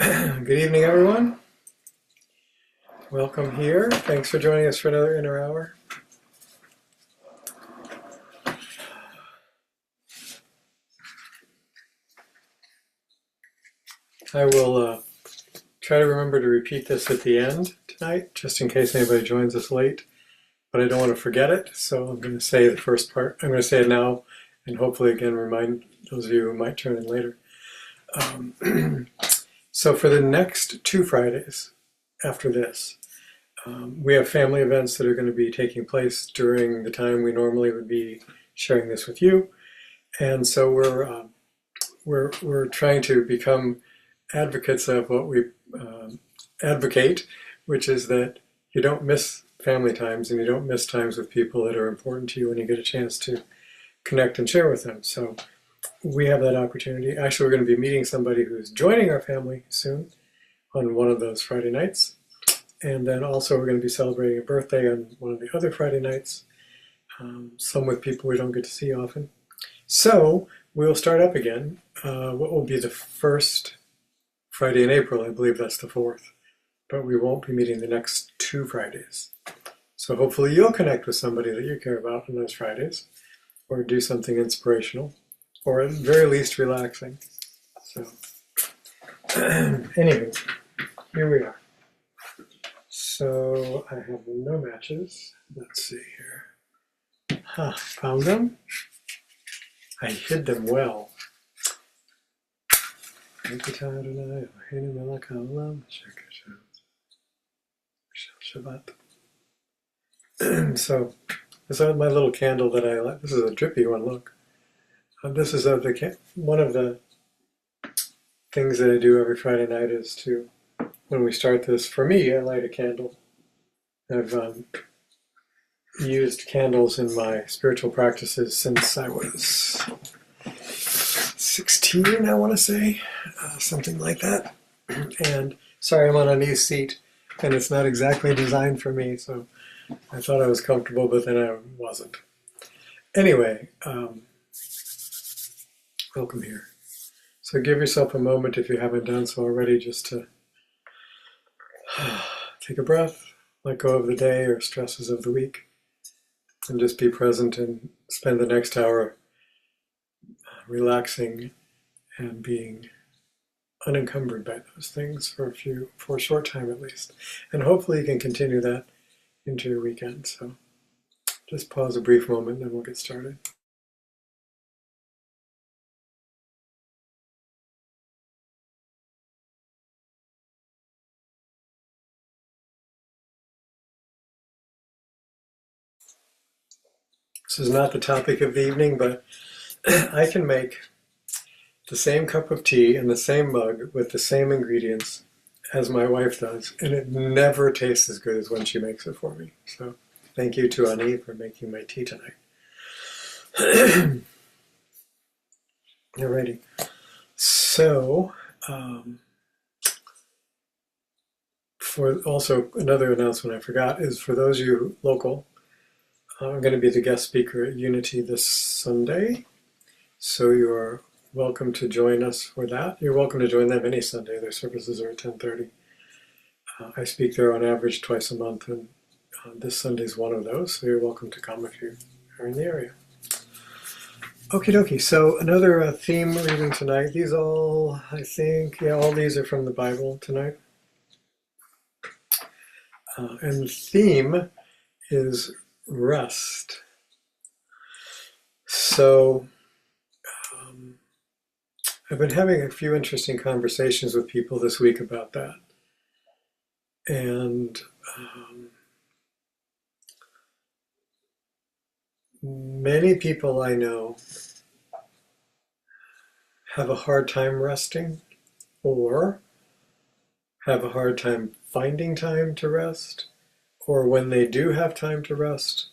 Good evening, everyone. Welcome here. Thanks for joining us for another Inner Hour. I will try to remember to repeat this at the end tonight, just in case anybody joins us late. But I don't want to forget it, so I'm going to say the first part. I'm going to say it now, and hopefully again remind those of you who might turn in later. So for the next 2 Fridays after this, we have family events that are going to be taking place during the time we normally would be sharing this with you, and so we're trying to become advocates of what we advocate, which is that you don't miss family times and you don't miss times with people that are important to you when you get a chance to connect and share with them. So we have that opportunity. Actually, we're going to be meeting somebody who's joining our family soon on one of those Friday nights. And then also we're going to be celebrating a birthday on one of the other Friday nights, some with people we don't get to see often. So we'll start up again. What will be the first Friday in April? I believe that's the 4th. But we won't be meeting the next 2 Fridays. So hopefully you'll connect with somebody that you care about on those Fridays, or do something inspirational, or at the very least relaxing. So anyway, here we are. So I have no matches. Let's see here. Found them. I hid them well. So this is my little candle that I like. This is a drippy one. Look, this is one of the things that I do every Friday night is to, when we start this, for me, I light a candle. I've used candles in my spiritual practices since I was 16, I want to say, something like that. And sorry, I'm on a new seat, and it's not exactly designed for me, so I thought I was comfortable, but then I wasn't. Anyway, welcome here. So give yourself a moment, if you haven't done so already, just to take a breath, let go of the day or stresses of the week, and just be present and spend the next hour relaxing and being unencumbered by those things for a short time at least. And hopefully you can continue that into your weekend. So just pause a brief moment and then we'll get started. This is not the topic of the evening, but I can make the same cup of tea in the same mug with the same ingredients as my wife does, and it never tastes as good as when she makes it for me. So thank you to Ani for making my tea tonight. Alrighty. So, for also another announcement I forgot is for those of you local, I'm going to be the guest speaker at Unity this Sunday. So you are welcome to join us for that. You're welcome to join them any Sunday. Their services are at 10:30. I speak there on average twice a month, and this Sunday's one of those. So you're welcome to come if you are in the area. Okie dokie. So another theme reading tonight. These all, I think, all these are from the Bible tonight. And the theme is rest. So I've been having a few interesting conversations with people this week about that. And many people I know have a hard time resting, or have a hard time finding time to rest, or when they do have time to rest,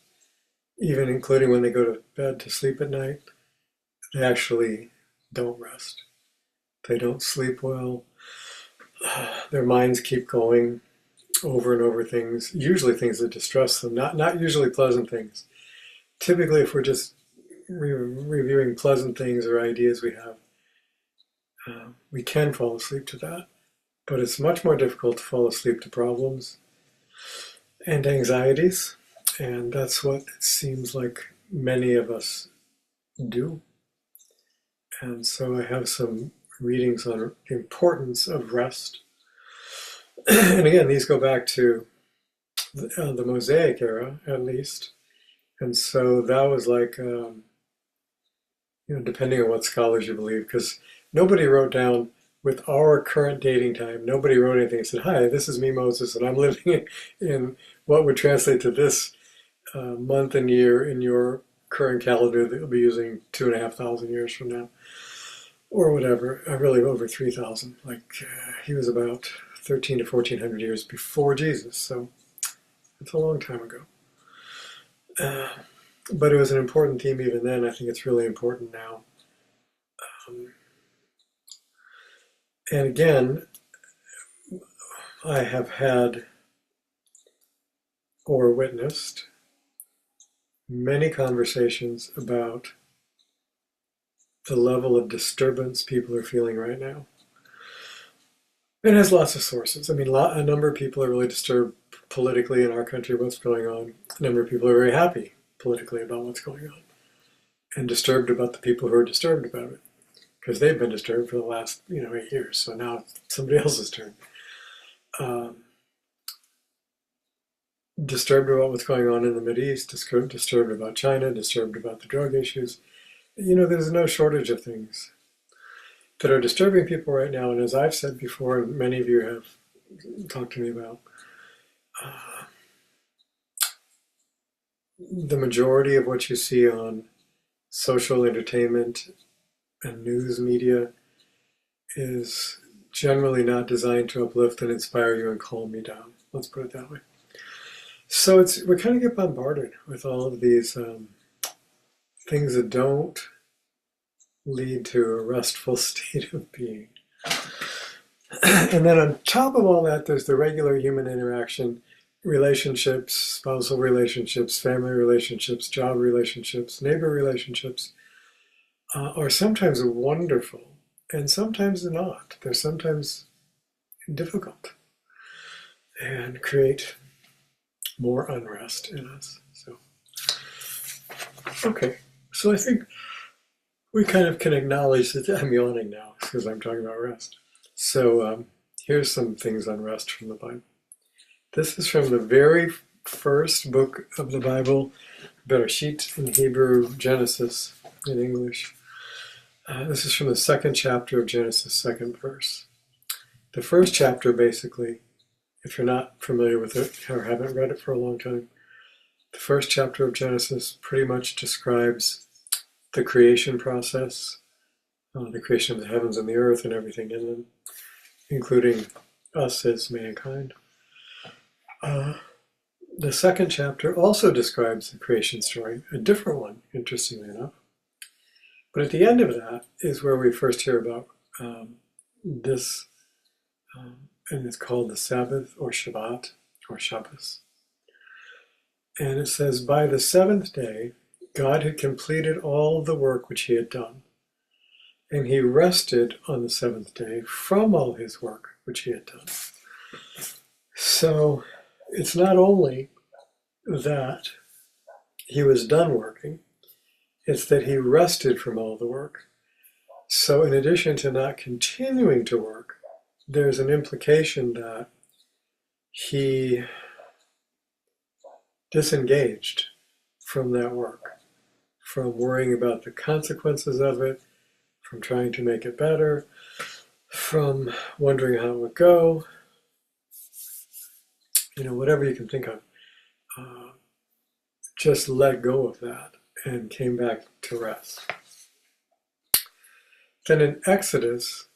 even including when they go to bed to sleep at night, they actually don't rest. They don't sleep well. Their minds keep going over and over things, usually things that distress them, not usually pleasant things. Typically, if we're just reviewing pleasant things or ideas we have, we can fall asleep to that. but it's much more difficult to fall asleep to problems and anxieties, and that's what it seems like many of us do. And so I have some readings on the importance of rest. And again, these go back to the Mosaic era, at least. And so that was like, depending on what scholars you believe, because nobody wrote down with our current dating time, nobody wrote anything and said, hi, this is me, Moses, and I'm living in what would translate to this month and year in your current calendar that you'll be using 2,500 years from now, or whatever, really over 3,000. He was about 13 to 1,400 years before Jesus, so it's a long time ago. But it was an important theme even then. I think it's really important now. And again, I have had or witnessed many conversations about the level of disturbance people are feeling right now. It has lots of sources. I mean, a number of people are really disturbed politically in our country, what's going on. A number of people are very happy politically about what's going on, and disturbed about the people who are disturbed about it, because they've been disturbed for the last 8 years. So now it's somebody else's turn. Disturbed about what's going on in the Mideast, disturbed about China, disturbed about the drug issues. There's no shortage of things that are disturbing people right now. And as I've said before, and many of you have talked to me about, the majority of what you see on social entertainment and news media is generally not designed to uplift and inspire you and calm you down. Let's put it that way. So we kind of get bombarded with all of these things that don't lead to a restful state of being. And then on top of all that, there's the regular human interaction, relationships, spousal relationships, family relationships, job relationships, neighbor relationships, are sometimes wonderful and sometimes not. They're sometimes difficult and create more unrest in us. So I think we kind of can acknowledge that I'm yawning now because I'm talking about rest. So here's some things on rest from the Bible. This is from the very first book of the Bible, Bereshit in Hebrew, Genesis in English. This is from the second chapter of Genesis, second verse. The first chapter, basically, if you're not familiar with it or haven't read it for a long time, the first chapter of Genesis pretty much describes the creation process, the creation of the heavens and the earth and everything in them, including us as mankind. The second chapter also describes the creation story, a different one, interestingly enough. But at the end of that is where we first hear about this, and it's called the Sabbath or Shabbat or Shabbos. And it says, by the seventh day, God had completed all the work which he had done, and he rested on the seventh day from all his work which he had done. So it's not only that he was done working, it's that he rested from all the work. So in addition to not continuing to work, there's an implication that he disengaged from that work, from worrying about the consequences of it, from trying to make it better, from wondering how it would go, whatever you can think of. Just let go of that and came back to rest. Then in Exodus,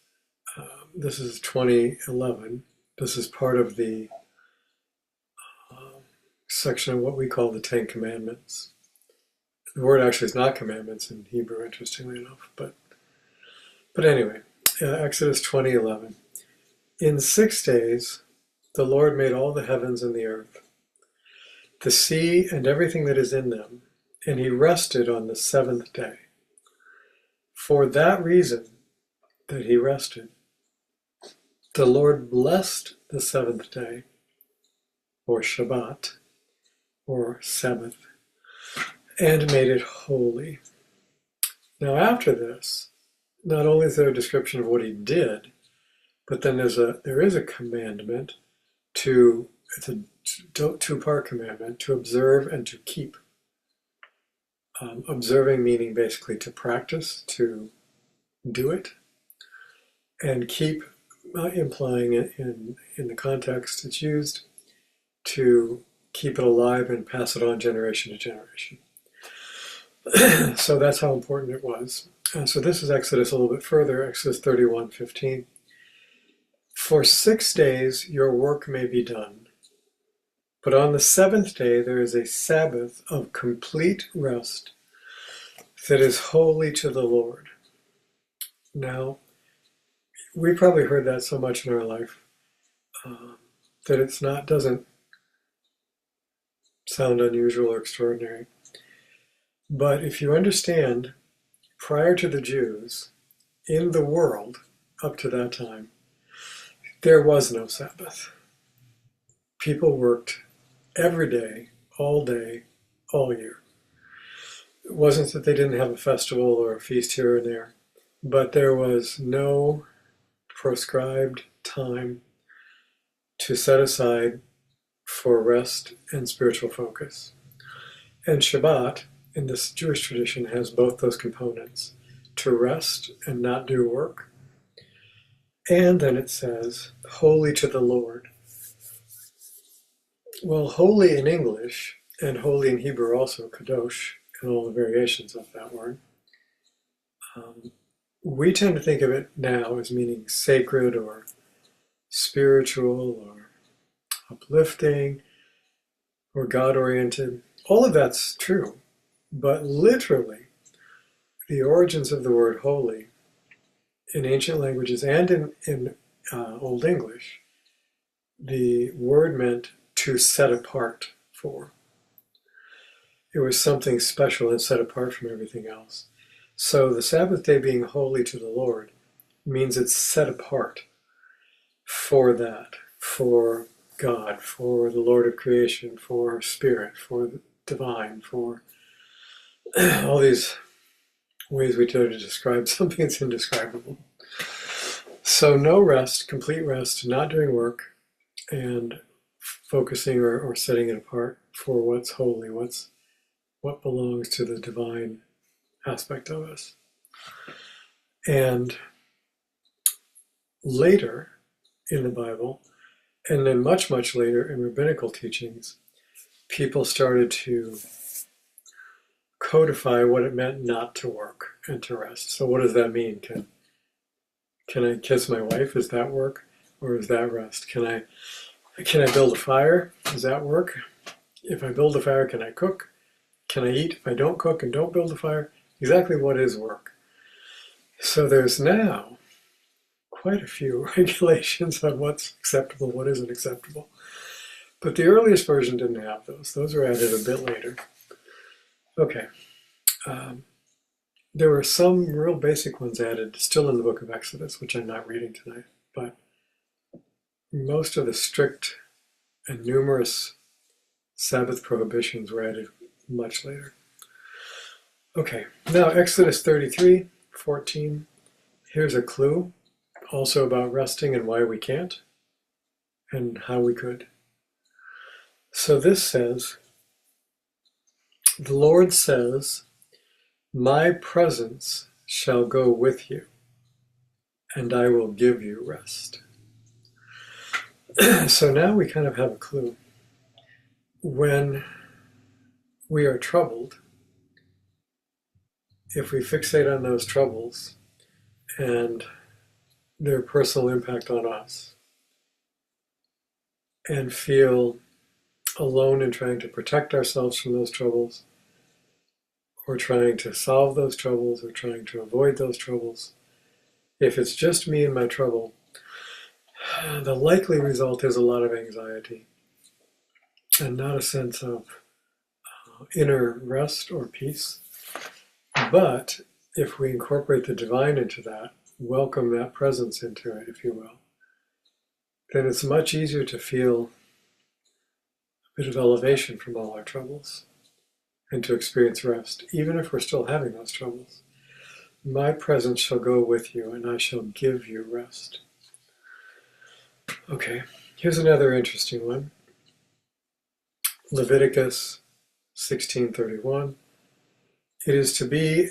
this is 20:11, this is part of the section of what we call the Ten Commandments. The word actually is not commandments in Hebrew, interestingly enough, but anyway, Exodus 20:11. In 6 days, the Lord made all the heavens and the earth, the sea and everything that is in them, and he rested on the seventh day. For that reason that he rested, The Lord blessed the seventh day, or Shabbat, or Sabbath, and made it holy. Now after this, not only is there a description of what he did, but then there is a commandment it's a two-part commandment, to observe and to keep. Observing meaning basically to practice, to do it, and keep implying it in the context it's used to keep it alive and pass it on generation to generation. So that's how important it was. And so this is Exodus a little bit further, Exodus 31:15. For 6 days your work may be done, but on the seventh day there is a Sabbath of complete rest that is holy to the Lord. Now, we probably heard that so much in our life that doesn't sound unusual or extraordinary. But if you understand, prior to the Jews, in the world, up to that time, there was no Sabbath. People worked every day, all year. It wasn't that they didn't have a festival or a feast here and there, but there was no prescribed time to set aside for rest and spiritual focus. And Shabbat, in this Jewish tradition, has both those components, to rest and not do work. And then it says, holy to the Lord. Well, holy in English, and holy in Hebrew also, kadosh, and all the variations of that word, we tend to think of it now as meaning sacred or spiritual or uplifting or God-oriented. All of that's true, but literally, the origins of the word holy in ancient languages and in Old English, the word meant to set apart for. It was something special and set apart from everything else. So the Sabbath day being holy to the Lord means it's set apart for that, for God, for the Lord of creation, for spirit, for the divine, for all these ways we try to describe something that's indescribable. So no rest, complete rest, not doing work, and focusing or setting it apart for what's holy, what belongs to the divine aspect of us. And later in the Bible, and then much, much later in rabbinical teachings, people started to codify what it meant not to work and to rest. So what does that mean? Can I kiss my wife? Is that work? Or is that rest? Can I build a fire? Is that work? If I build a fire, can I cook? Can I eat if I don't cook and don't build a fire? Exactly what is work? So there's now quite a few regulations on what's acceptable, what isn't acceptable. But the earliest version didn't have those. Those were added a bit later. Okay. There were some real basic ones added still in the book of Exodus, which I'm not reading tonight, but most of the strict and numerous Sabbath prohibitions were added much later. Okay, now Exodus 33:14. Here's a clue, also about resting and why we can't, and how we could. So this says, the Lord says, my presence shall go with you, and I will give you rest. So now we kind of have a clue. When we are troubled, if we fixate on those troubles and their personal impact on us, and feel alone in trying to protect ourselves from those troubles, or trying to solve those troubles, or trying to avoid those troubles, if it's just me and my trouble, the likely result is a lot of anxiety and not a sense of inner rest or peace. But if we incorporate the divine into that, welcome that presence into it, if you will, then it's much easier to feel a bit of elevation from all our troubles and to experience rest, even if we're still having those troubles. My presence shall go with you, and I shall give you rest. Okay, here's another interesting one. Leviticus 16:31. It is to be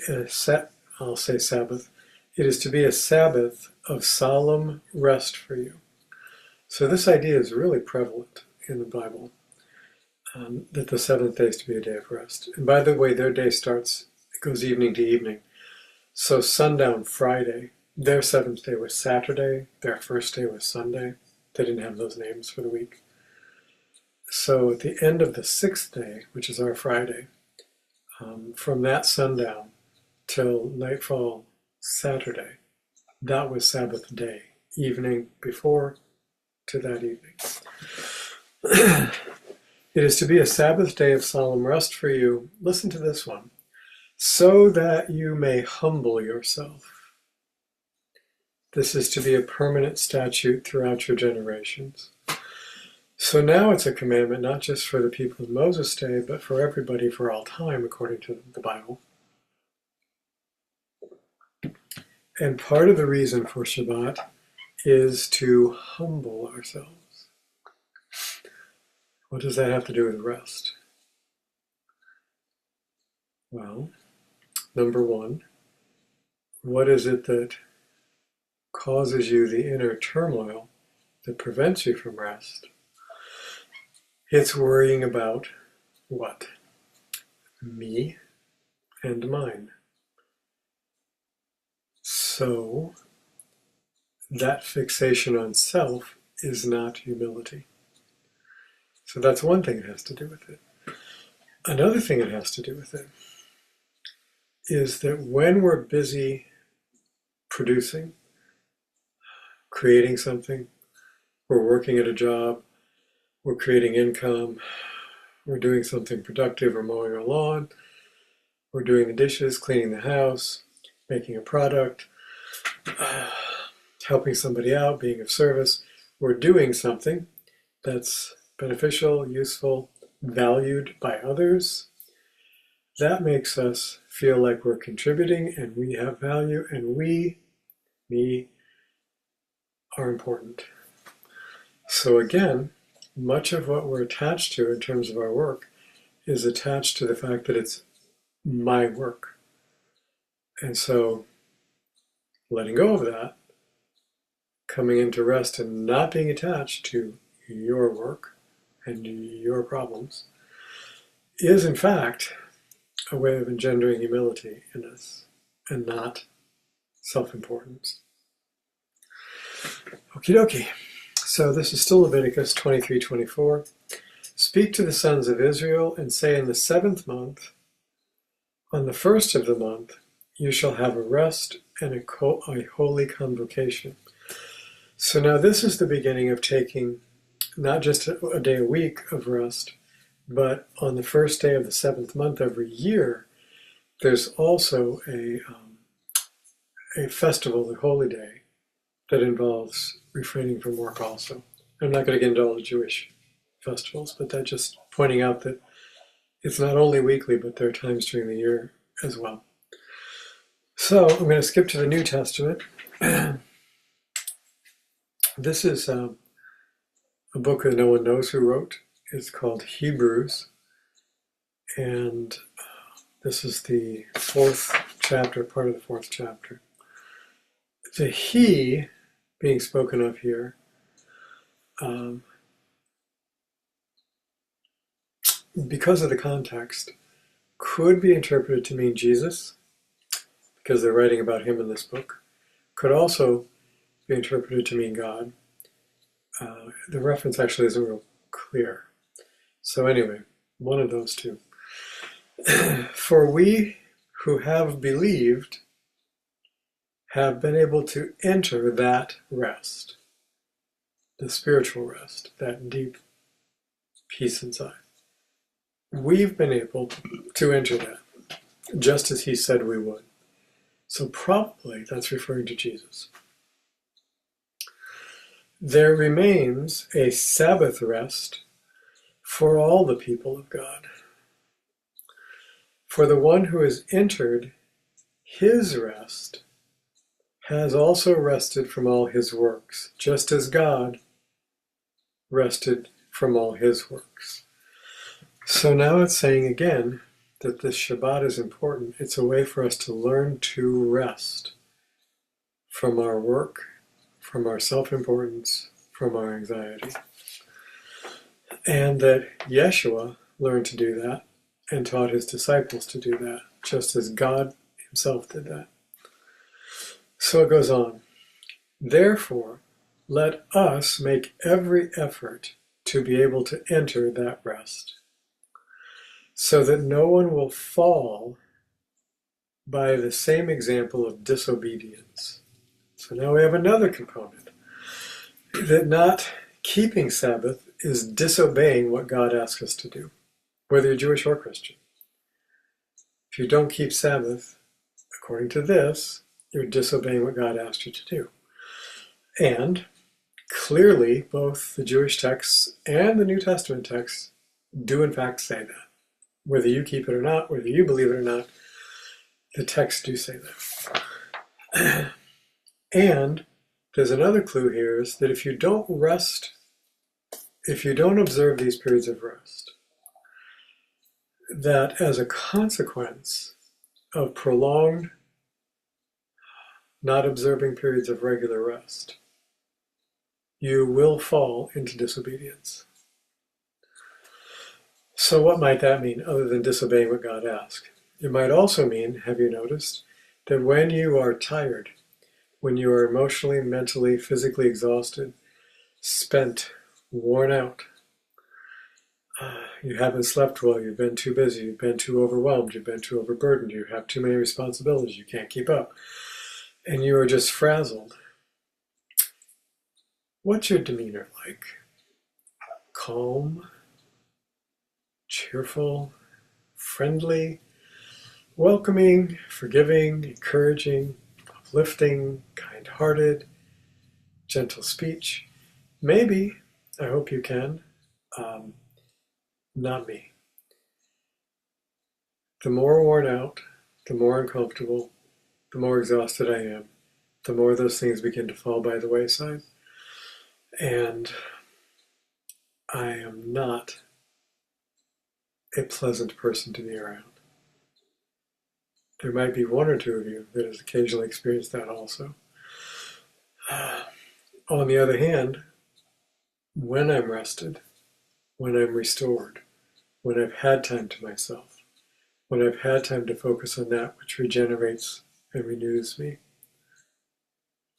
I'll say Sabbath. It is to be a Sabbath of solemn rest for you. So this idea is really prevalent in the Bible, that the seventh day is to be a day of rest. And by the way, their day starts, it goes evening to evening. So sundown Friday, their seventh day was Saturday, their first day was Sunday. They didn't have those names for the week. So at the end of the sixth day, which is our Friday, from that sundown till nightfall Saturday, that was Sabbath day, evening before to that evening. It is to be a Sabbath day of solemn rest for you. Listen to this one. So that you may humble yourself. This is to be a permanent statute throughout your generations. So now it's a commandment not just for the people of Moses' day, but for everybody for all time, according to the Bible. And part of the reason for Shabbat is to humble ourselves. What does that have to do with rest? Well, number one, what is it that causes you the inner turmoil that prevents you from rest? It's worrying about what? Me and mine. So that fixation on self is not humility. So that's one thing it has to do with it. Another thing it has to do with it is that when we're busy producing, creating something, we're working at a job, we're creating income, we're doing something productive, we're mowing our lawn, we're doing the dishes, cleaning the house, making a product, helping somebody out, being of service. We're doing something that's beneficial, useful, valued by others. That makes us feel like we're contributing and we have value and we, me, are important. So again, much of what we're attached to in terms of our work is attached to the fact that it's my work. And so letting go of that, coming into rest and not being attached to your work and your problems is in fact a way of engendering humility in us and not self-importance. Okie dokie. So this is still Leviticus 23:24. Speak to the sons of Israel and say, in the 7th month, on the 1st of the month, you shall have a rest and a holy convocation. So now this is the beginning of taking not just a day a week of rest, but on the first day of the 7th month every year, there's also a festival, the Holy Day, that involves refraining from work also. I'm not going to get into all the Jewish festivals, but that's just pointing out that it's not only weekly, but there are times during the year as well. So I'm going to skip to the New Testament. This is a book that no one knows who wrote. It's called Hebrews, and this is the 4th chapter, part of the 4th chapter. The he being spoken of here because of the context, could be interpreted to mean Jesus, because they're writing about him in this book. Could also be interpreted to mean God. The reference actually isn't real clear. So anyway, one of those two. For we who have believed have been able to enter that rest, the spiritual rest, that deep peace inside. We've been able to enter that, just as he said we would. So probably that's referring to Jesus. there remains a Sabbath rest for all the people of God. For the one who has entered his rest has also rested from all his works, just as God rested from all his works. So now it's saying again that this Shabbat is important. It's a way for us to learn to rest from our work, from our self-importance, from our anxiety. And that Yeshua learned to do that and taught his disciples to do that, just as God himself did that. So it goes on. Therefore, let us make every effort to be able to enter that rest, so that no one will fall by the same example of disobedience. So now we have another component, that not keeping Sabbath is disobeying what God asks us to do, whether you're Jewish or Christian. If you don't keep Sabbath, according to this, you're disobeying what God asked you to do. And clearly, both the Jewish texts and the New Testament texts do in fact say that. Whether you keep it or not, whether you believe it or not, the texts do say that. And there's another clue here, is that if you don't rest, if you don't observe these periods of rest, that as a consequence of prolonged not observing periods of regular rest, you will fall into disobedience. So what might that mean, other than disobeying what God asked? It might also mean, have you noticed, that when you are tired, when you are emotionally, mentally, physically exhausted, spent, worn out, you haven't slept well, you've been too busy, you've been too overwhelmed, you've been too overburdened, you have too many responsibilities, you can't keep up, and you are just frazzled. What's your demeanor like? Calm, cheerful, friendly, welcoming, forgiving, encouraging, uplifting, kind-hearted, gentle speech? Maybe. I hope you can. Not me. The more worn out, the more uncomfortable, the more exhausted I am, the more those things begin to fall by the wayside. And I am not a pleasant person to be around. There might be one or two of you that has occasionally experienced that also. On the other hand, when I'm rested, when I'm restored, when I've had time to myself, when I've had time to focus on that which regenerates and renews me,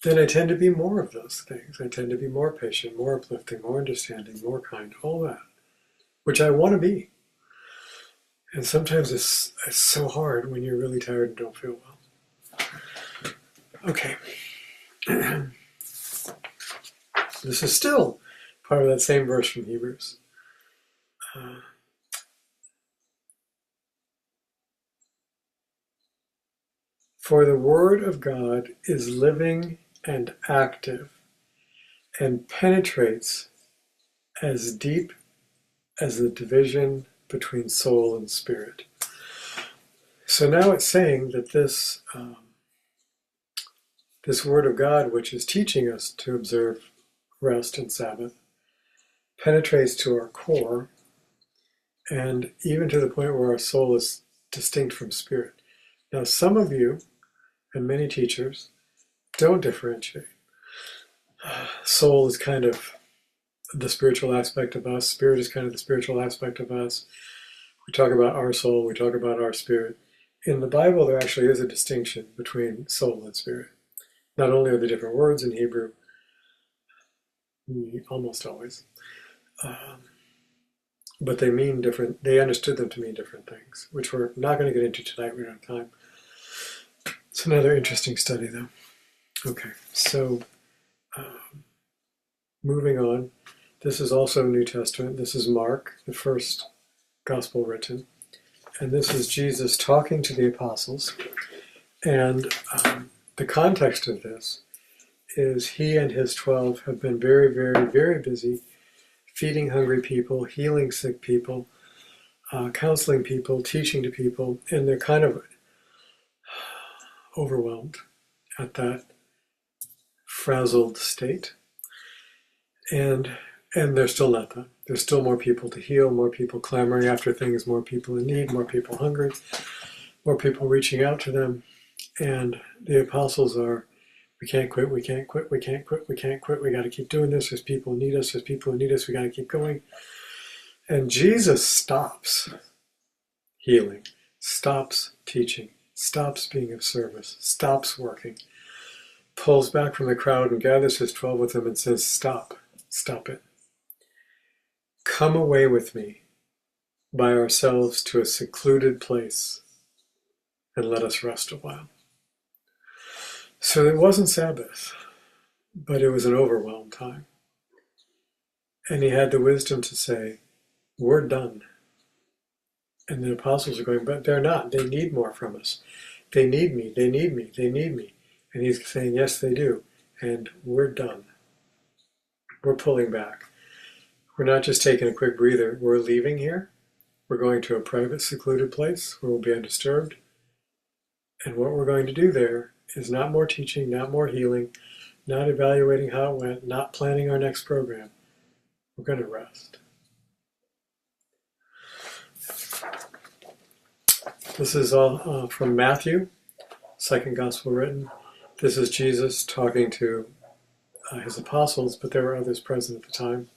then I tend to be more of those things. I tend to be more patient, more uplifting, more understanding, more kind, all that, which I want to be. And sometimes it's so hard when you're really tired and don't feel well. Okay. This is still part of that same verse from Hebrews. For the word of God is living and active and penetrates as deep as the division between soul and spirit. So now it's saying that this word of God, which is teaching us to observe rest and Sabbath, penetrates to our core, and even to the point where our soul is distinct from spirit. Now, some of you, and many teachers, don't differentiate. Soul is kind of the spiritual aspect of us. Spirit is kind of the spiritual aspect of us. We talk about our soul, we talk about our spirit. In the Bible, there actually is a distinction between soul and spirit. Not only are there different words in Hebrew, almost always, but they mean different, they understood them to mean different things, which we're not going to get into tonight, we don't have time. It's another interesting study, though. Okay, so moving on. This is also New Testament. This is Mark, the first gospel written. And this is Jesus talking to the apostles. And the context of this is he and his 12 have been very, very, very busy feeding hungry people, healing sick people, counseling people, teaching to people, and they're kind of overwhelmed at that frazzled state. And they're still not done. There's still more people to heal, more people clamoring after things, more people in need, more people hungry, more people reaching out to them. And the apostles are, we can't quit, we can't quit, we can't quit, we can't quit, we got to keep doing this. There's people who need us, there's people who need us, we got to keep going. And Jesus stops healing, stops teaching, stops being of service, stops working, pulls back from the crowd and gathers his 12 with him and says, stop it. Come away with me by ourselves to a secluded place and let us rest a while. So it wasn't Sabbath, but it was an overwhelmed time. And he had the wisdom to say, we're done. And the apostles are going, but they're not. They need more from us. They need me, they need me, they need me. And he's saying, yes, they do. And we're done. We're pulling back. We're not just taking a quick breather. We're leaving here. We're going to a private, secluded place where we'll be undisturbed. And what we're going to do there is not more teaching, not more healing, not evaluating how it went, not planning our next program. We're going to rest. This is all from Matthew, second gospel written. This is Jesus talking to his apostles, but there were others present at the time.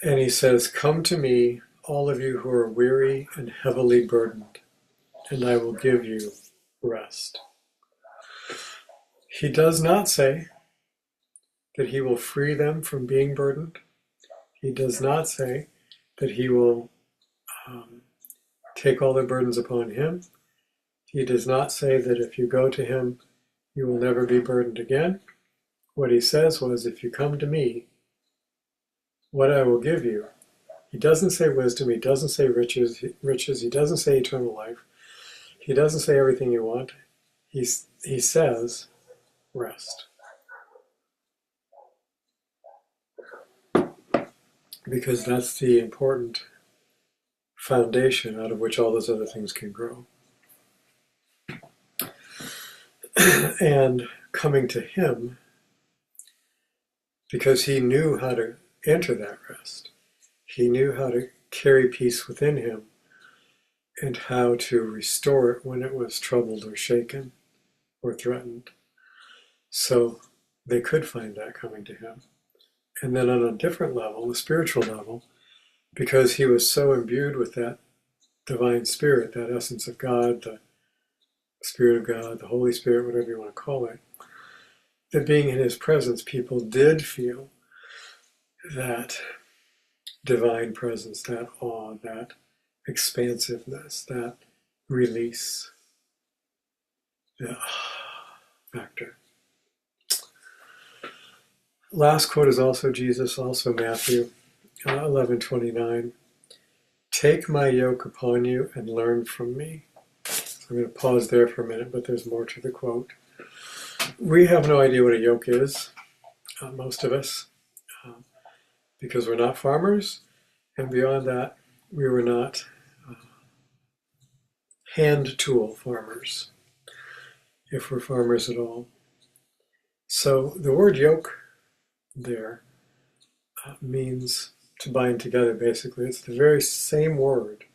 And he says, come to me, all of you who are weary and heavily burdened, and I will give you rest. He does not say that he will free them from being burdened. He does not say that he will take all their burdens upon him. He does not say that if you go to him, you will never be burdened again. What he says was, if you come to me, what I will give you. He doesn't say wisdom, he doesn't say riches, he doesn't say eternal life. He doesn't say everything you want. He says rest. Because that's the important foundation out of which all those other things can grow. And coming to him, because he knew how to enter that rest. He knew how to carry peace within him and how to restore it when it was troubled or shaken or threatened. So they could find that coming to him. And then on a different level, a spiritual level, because he was so imbued with that divine spirit, that essence of God, the Spirit of God, the Holy Spirit, whatever you want to call it, that being in his presence, people did feel that divine presence, that awe, that expansiveness, that release, the factor. Last quote is also Jesus, also Matthew 11:29. Take my yoke upon you and learn from me. So I'm going to pause there for a minute, but there's more to the quote. We have no idea what a yoke is, most of us, because we're not farmers, and beyond that, we were not hand tool farmers, if we're farmers at all. So the word yoke there means to bind together, basically. It's the very same word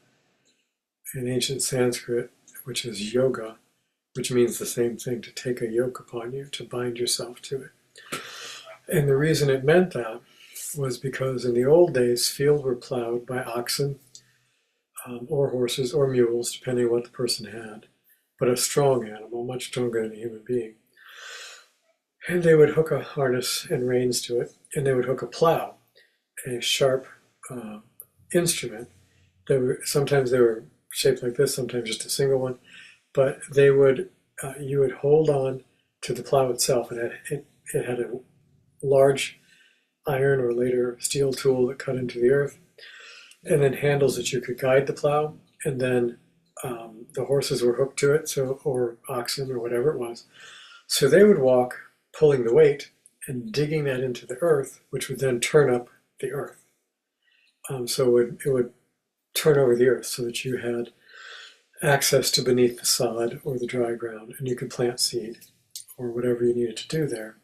in ancient Sanskrit, which is yoga, which means the same thing, to take a yoke upon you, to bind yourself to it. And the reason it meant that was because in the old days, fields were plowed by oxen or horses or mules, depending on what the person had, but a strong animal, much stronger than a human being. And they would hook a harness and reins to it, and they would hook a plow, a sharp instrument. Sometimes they were shaped like this, sometimes just a single one, but they would, you would hold on to the plow itself. It had a large iron or later steel tool that cut into the earth, and then handles that you could guide the plow, and then the horses were hooked to it, or oxen or whatever it was. So they would walk pulling the weight and digging that into the earth, which would then turn up the earth. So it would turn over the earth so that you had access to beneath the sod or the dry ground, and you could plant seed or whatever you needed to do there.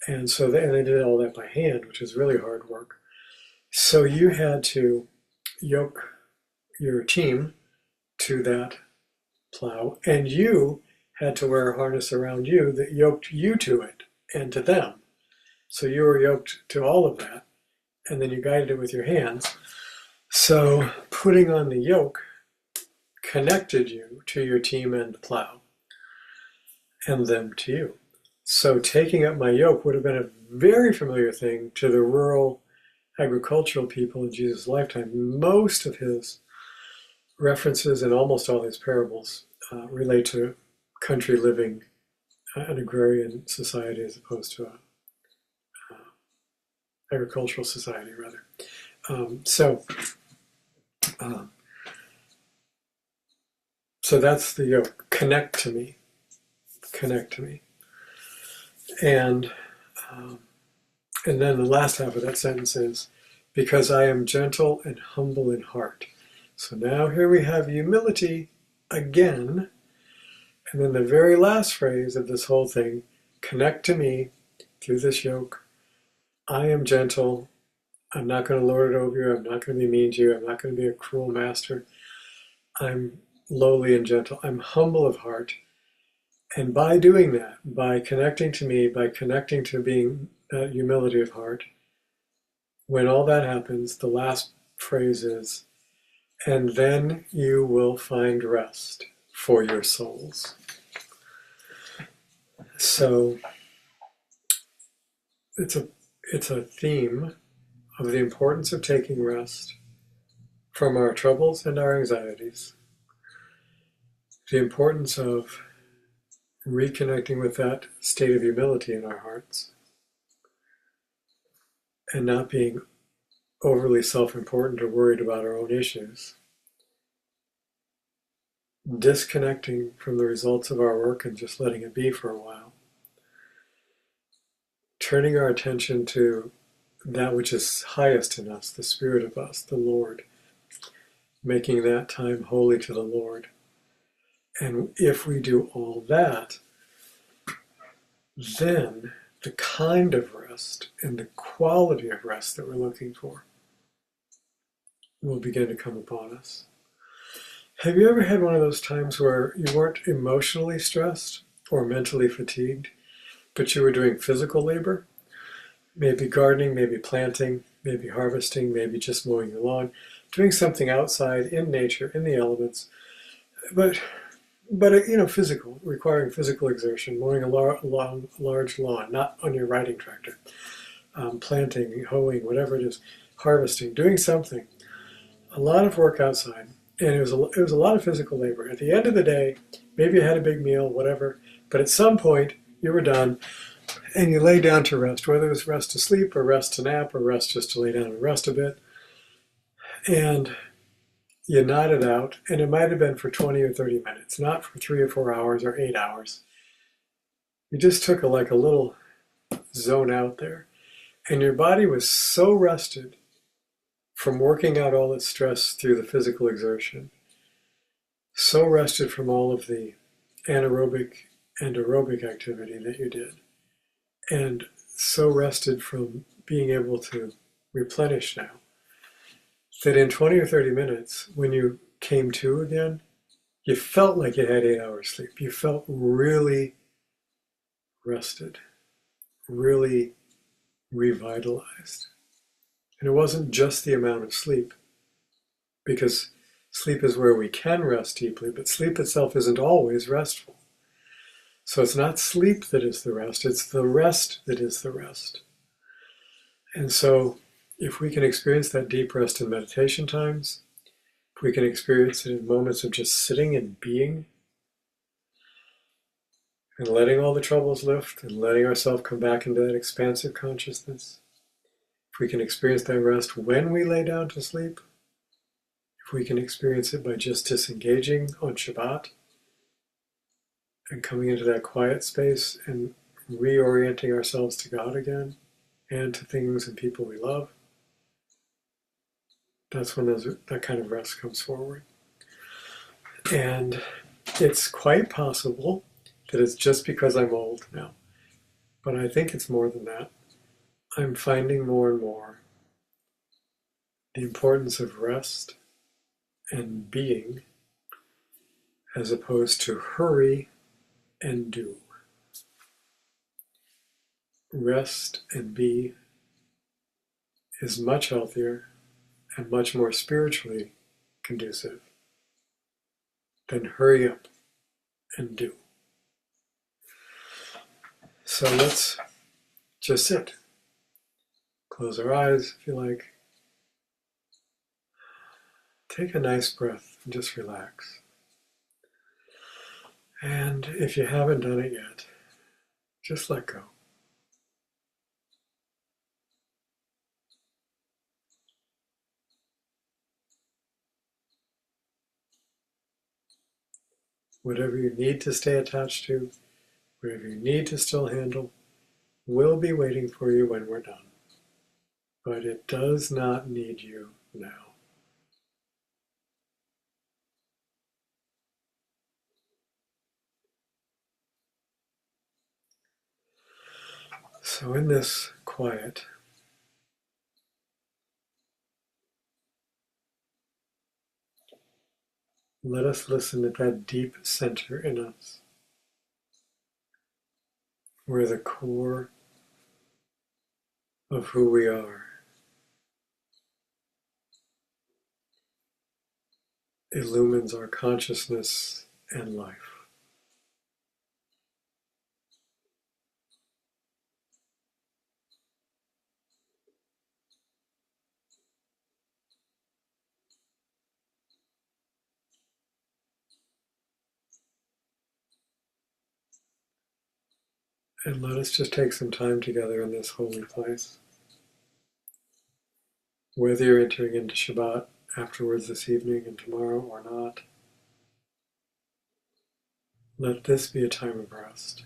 And so they did all that by hand, which is really hard work. So you had to yoke your team to that plow, and you had to wear a harness around you that yoked you to it and to them. So you were yoked to all of that, and then you guided it with your hands. So putting on the yoke connected you to your team and the plow, and them to you. So taking up my yoke would have been a very familiar thing to the rural agricultural people in Jesus' lifetime. Most of his references and almost all his parables relate to country living, an agrarian society as opposed to a agricultural society, rather. So that's the yoke. Connect to me. Connect to me. And then the last half of that sentence is, because I am gentle and humble in heart. So now here we have humility again. And then the very last phrase of this whole thing, connect to me through this yoke. I am gentle. I'm not going to lord it over you. I'm not going to be mean to you. I'm not going to be a cruel master. I'm lowly and gentle. I'm humble of heart. And by doing that, by connecting to me, by connecting to being that humility of heart, when all that happens, the last phrase is, and then you will find rest for your souls. So it's a theme of the importance of taking rest from our troubles and our anxieties, the importance of reconnecting with that state of humility in our hearts, and not being overly self-important or worried about our own issues, disconnecting from the results of our work and just letting it be for a while, turning our attention to that which is highest in us, the Spirit of us, the Lord, making that time holy to the Lord. And if we do all that, then the kind of rest and the quality of rest that we're looking for will begin to come upon us. Have you ever had one of those times where you weren't emotionally stressed or mentally fatigued, but you were doing physical labor? Maybe gardening, maybe planting, maybe harvesting, maybe just mowing your lawn, doing something outside in nature, in the elements, but physical, requiring physical exertion, mowing a large lawn, not on your riding tractor, planting, hoeing, whatever it is, harvesting, doing something, a lot of work outside, and it was a lot of physical labor. At the end of the day, maybe you had a big meal, whatever, but at some point you were done, and you lay down to rest, whether it was rest to sleep or rest to nap or rest just to lay down and rest a bit, and you nodded out, and it might have been for 20 or 30 minutes, not for 3 or 4 hours or 8 hours. You just took a little zone out there, and your body was so rested from working out all its stress through the physical exertion, so rested from all of the anaerobic and aerobic activity that you did, and so rested from being able to replenish now, that in 20 or 30 minutes, when you came to again, you felt like you had 8 hours sleep. You felt really rested, really revitalized. And it wasn't just the amount of sleep, because sleep is where we can rest deeply, but sleep itself isn't always restful. So it's not sleep that is the rest, it's the rest that is the rest. And so if we can experience that deep rest in meditation times, if we can experience it in moments of just sitting and being, and letting all the troubles lift, and letting ourselves come back into that expansive consciousness, if we can experience that rest when we lay down to sleep, if we can experience it by just disengaging on Shabbat, and coming into that quiet space and reorienting ourselves to God again and to things and people we love, that's when that kind of rest comes forward. And it's quite possible that it's just because I'm old now, but I think it's more than that. I'm finding more and more the importance of rest and being as opposed to hurry and do. Rest and be is much healthier and much more spiritually conducive than hurry up and do. So let's just sit. Close our eyes if you like. Take a nice breath and just relax. And if you haven't done it yet, just let go. Whatever you need to stay attached to, whatever you need to still handle, will be waiting for you when we're done. But it does not need you now. So in this quiet, let us listen to that deep center in us, where the core of who we are illumines our consciousness and life. And let us just take some time together in this holy place. Whether you're entering into Shabbat afterwards this evening and tomorrow or not, let this be a time of rest,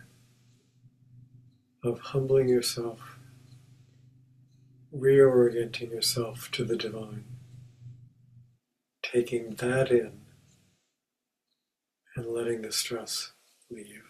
of humbling yourself, reorienting yourself to the divine, taking that in and letting the stress leave.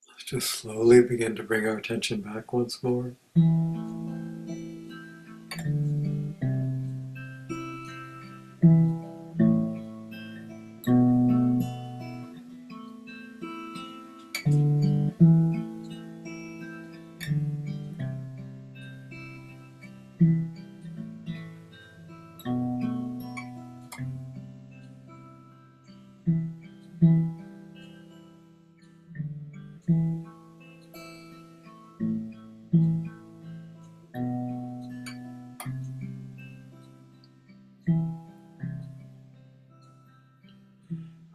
Let's just slowly begin to bring our attention back once more.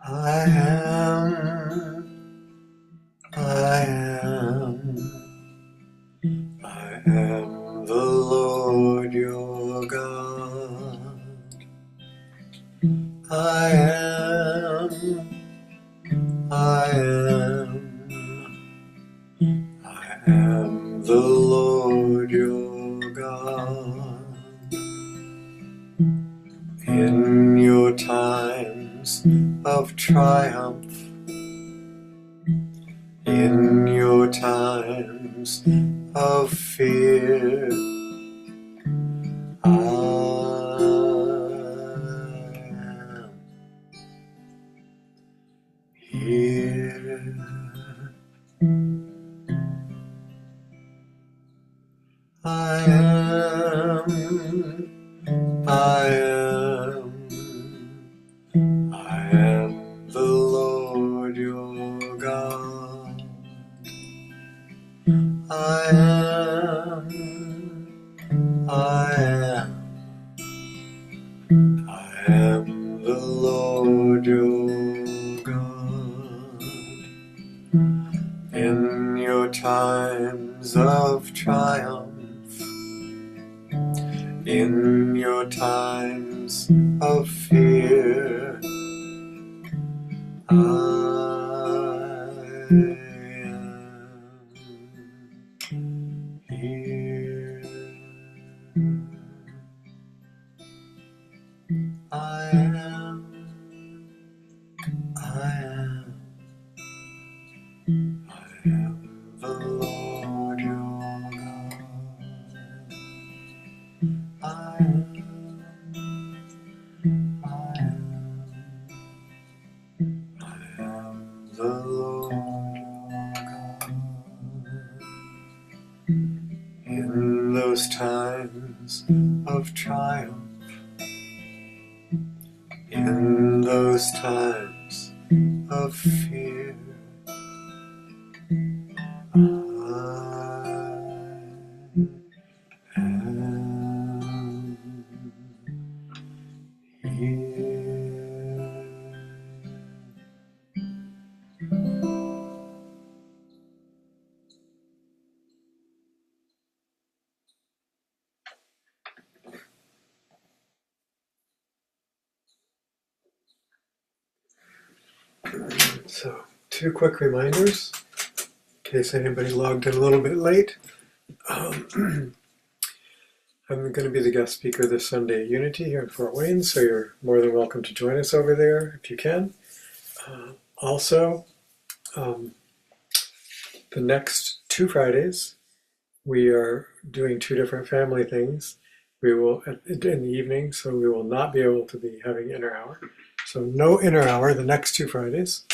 I am the Lord your God. I am the Lord your God. In your times of triumph, in your times of fear, I am here. I am the Lord your God. I am the Lord your God. In your times of triumph, in your times of fear, I am here. I am the Lord your God. I am the Lord your God. In those times of triumph, in those times of fear, I am here. So, two quick reminders in case anybody logged in a little bit late. I'm going to be the guest speaker this Sunday at Unity here in Fort Wayne, so you're more than welcome to join us over there if you can. Also, the next 2 Fridays, we are doing 2 different family things. We will, in the evening, so we will not be able to be having inner hour. So no inner hour the next 2 Fridays.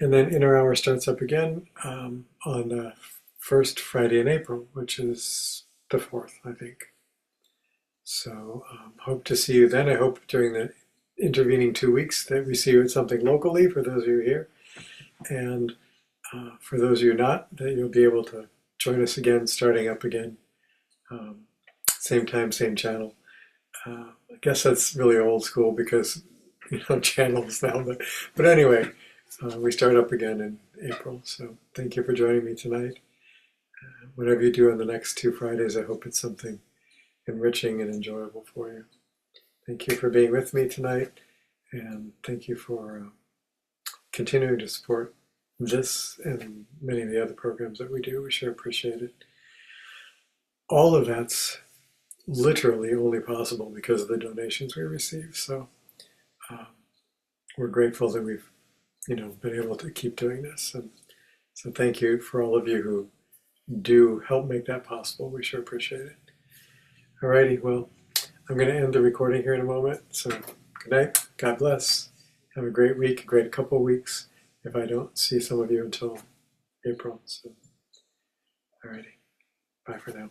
And then inner hour starts up again on the first Friday in April, which is the 4th, I think. So hope to see you then. I hope during the intervening 2 weeks that we see you at something locally for those of you here. And for those of you not, that you'll be able to join us again, starting up again. Same time, same channel. I guess that's really old school because, channels now. But anyway, we start up again in April. So thank you for joining me tonight. Whatever you do on the next 2 Fridays, I hope it's something enriching and enjoyable for you. Thank you for being with me tonight, and thank you for continuing to support this and many of the other programs that we do. We sure appreciate it. All of that's literally only possible because of the donations we receive. So we're grateful that we've, been able to keep doing this. And so thank you for all of you who do help make that possible. We sure appreciate it. Alrighty, well, I'm going to end the recording here in a moment. So good night. God bless. Have a great week, a great couple of weeks. If I don't see some of you until April. So, alrighty. Bye for now.